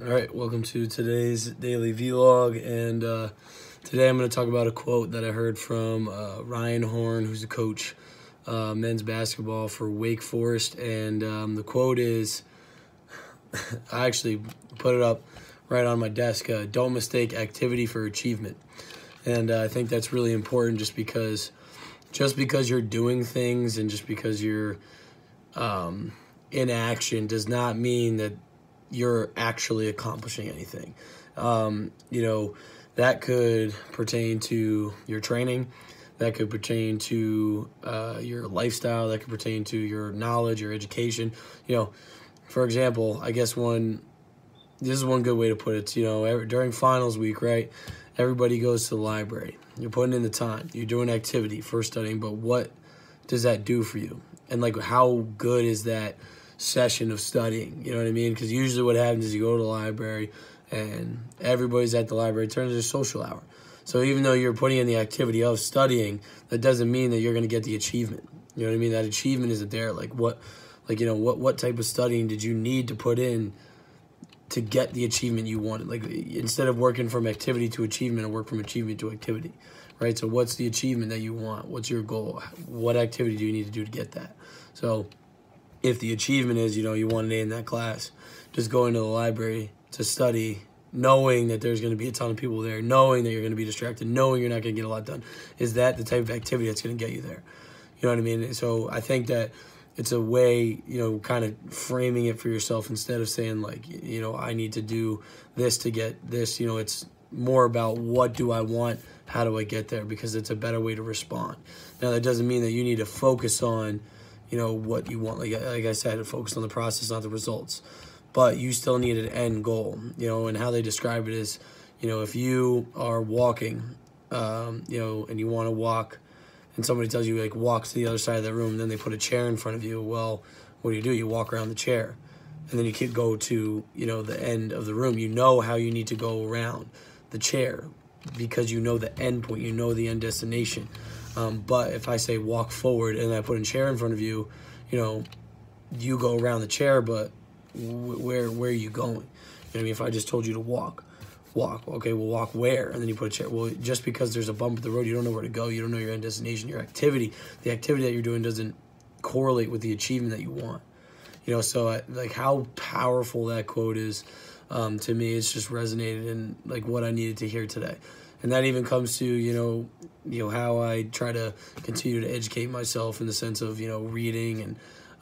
All right, welcome to today's daily vlog, and today I'm going to talk about a quote that I heard from Ryan Horn, who's a coach, men's basketball for Wake Forest, and the quote is, I actually put it up right on my desk, don't mistake activity for achievement. And I think that's really important just because you're doing things and just because you're in action does not mean that you're actually accomplishing anything. That could pertain to your training, that could pertain to your lifestyle, that could pertain to your knowledge, your education. For example, I guess this is one good way to put it. During finals week, right? Everybody goes to the library. You're putting in the time. You're doing activity for studying, but what does that do for you? And how good is that session of studying? You know what I mean? Because usually what happens is you go to the library and everybody's at the library. It turns into a social hour. So even though you're putting in the activity of studying, that doesn't mean that you're going to get the achievement. You know what I mean? That achievement isn't there. What type of studying did you need to put in to get the achievement you wanted? Instead of working from activity to achievement, or work from achievement to activity, right? So what's the achievement that you want? What's your goal? What activity do you need to do to get that? So if the achievement is, you want an A in that class, just going to the library to study, knowing that there's going to be a ton of people there, knowing that you're going to be distracted, knowing you're not going to get a lot done, is that the type of activity that's going to get you there? You know what I mean? So I think that it's a way, kind of framing it for yourself instead of saying I need to do this to get this. It's more about what do I want, how do I get there, because it's a better way to respond. Now, that doesn't mean that you need to focus on what you want. Like I said, focus on the process, not the results. But you still need an end goal, and how they describe it is, if you are walking, and you want to walk, and somebody tells you, walk to the other side of the room, and then they put a chair in front of you, well, what do? You walk around the chair. And then you can go to, the end of the room. You know how you need to go around the chair because you know the end point, the end destination. But if I say walk forward and I put a chair in front of you, you go around the chair, but where are you going? You know what I mean? If I just told you to walk. Okay, well, walk where? And then you put a chair. Well, just because there's a bump at the road, you don't know where to go. You don't know your end destination, your activity. The activity that you're doing doesn't correlate with the achievement that you want. So how powerful that quote is, to me, it's just resonated in what I needed to hear today. And that even comes to, how I try to continue to educate myself in the sense of, reading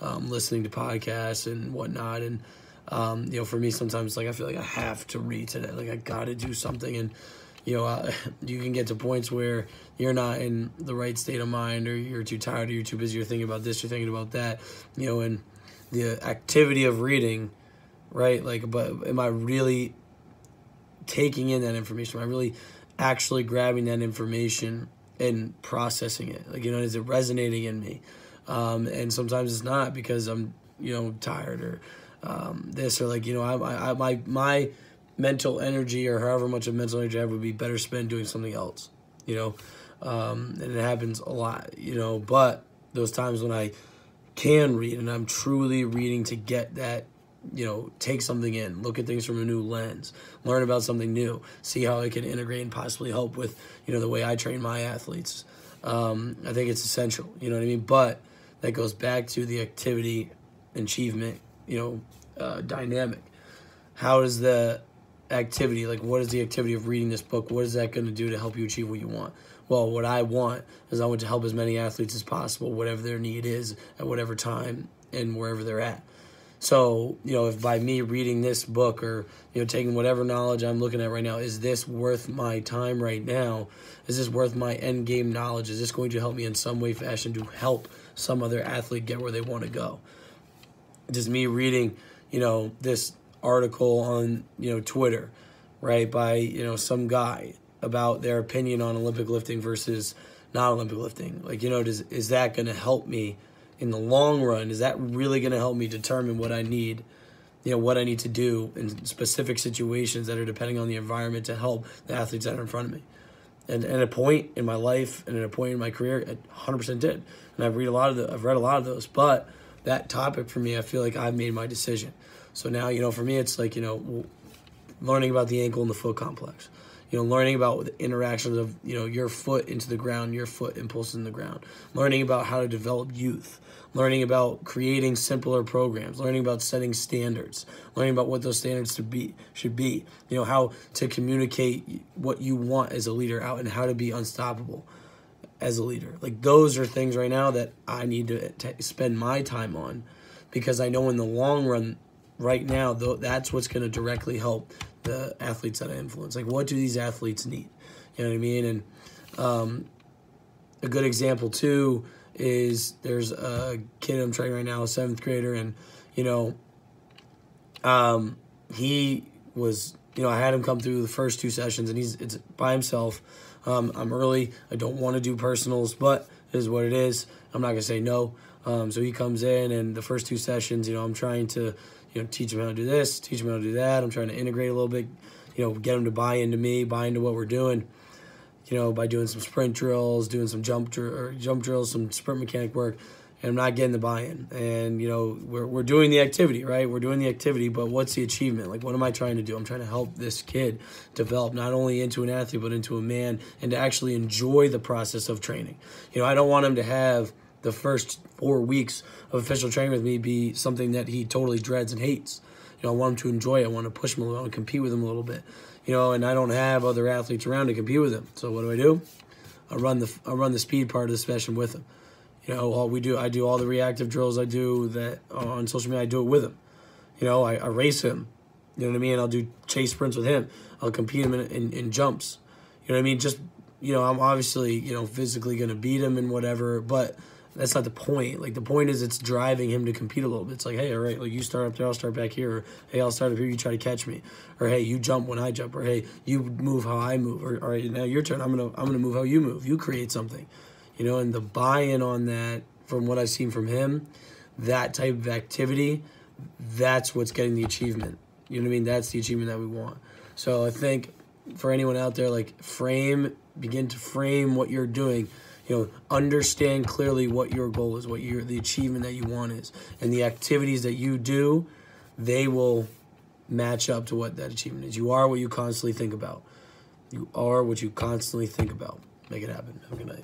and listening to podcasts and whatnot. And, for me, sometimes I feel like I have to read today. I got to do something. And, you can get to points where you're not in the right state of mind, or you're too tired, or you're too busy, you're thinking about this, you're thinking about that, and the activity of reading, right? But am I really taking in that information? Am I really actually grabbing that information and processing it? Is it resonating in me? And sometimes it's not, because I'm, tired, or this, or my mental energy, or however much of mental energy I have, would be better spent doing something else, and it happens a lot, but those times when I can read and I'm truly reading to get that, take something in, look at things from a new lens, learn about something new, see how I can integrate and possibly help with, the way I train my athletes. I think it's essential, you know what I mean? But that goes back to the activity achievement, dynamic. How does the activity, what is the activity of reading this book? What is that going to do to help you achieve what you want? Well, what I want is I want to help as many athletes as possible, whatever their need is, at whatever time and wherever they're at. So, if by me reading this book, or, taking whatever knowledge I'm looking at right now, is this worth my time right now? Is this worth my end game knowledge? Is this going to help me in some way, fashion, to help some other athlete get where they want to go? Just me reading, this article on, Twitter, right, by, some guy about their opinion on Olympic lifting versus not Olympic lifting. Is that going to help me in the long run? Is that really going to help me determine what I need, what I need to do in specific situations that are depending on the environment to help the athletes that are in front of me? And at a point in my life and at a point in my career, it 100% did. And I've read a lot of those. But that topic for me, I feel like I've made my decision. So now, for me, it's learning about the ankle and the foot complex. Learning about the interactions of, your foot into the ground, your foot impulses in the ground. Learning about how to develop youth. Learning about creating simpler programs. Learning about setting standards. Learning about what those standards should be. How to communicate what you want as a leader out and how to be unstoppable as a leader. Like, those are things right now that I need to spend my time on, because I know in the long run, right now, that's what's going to directly help the athletes that I influence. Like, what do these athletes need? You know what I mean? And a good example, too, is there's a kid I'm training right now, a 7th grader, and, he was, I had him come through the first 2 sessions, and it's by himself. I'm early. I don't want to do personals, but it is what it is. I'm not going to say no. So he comes in, and the first 2 sessions, I'm trying to, teach him how to do this, teach him how to do that. I'm trying to integrate a little bit, get him to buy into me, buy into what we're doing, by doing some sprint drills, doing some jump drills, some sprint mechanic work, and I'm not getting the buy-in. And, we're doing the activity, right? We're doing the activity, but what's the achievement? Like, what am I trying to do? I'm trying to help this kid develop not only into an athlete, but into a man, and to actually enjoy the process of training. I don't want him to have the first 4 weeks of official training with me be something that he totally dreads and hates. I want him to enjoy it. I want to push him a little, I want to compete with him a little bit. And I don't have other athletes around to compete with him. So what do? I run the speed part of the session with him. I do all the reactive drills I do that on social media. I do it with him. I race him. You know what I mean? I'll do chase sprints with him. I'll compete him in jumps. You know what I mean? Just, I'm obviously, physically going to beat him and whatever, but that's not the point. Like, the point is it's driving him to compete a little bit. It's like, hey, all right, like, you start up there, I'll start back here. Or, hey, I'll start up here, you try to catch me. Or, hey, you jump when I jump. Or, hey, you move how I move. Or, all right, now your turn. I'm gonna move how you move. You create something. And the buy-in on that, from what I've seen from him, that type of activity, that's what's getting the achievement. You know what I mean? That's the achievement that we want. So I think for anyone out there, like, begin to frame what you're doing. Understand clearly what your goal is, what the achievement that you want is. And the activities that you do, they will match up to what that achievement is. You are what you constantly think about. You are what you constantly think about. Make it happen. Have a good night.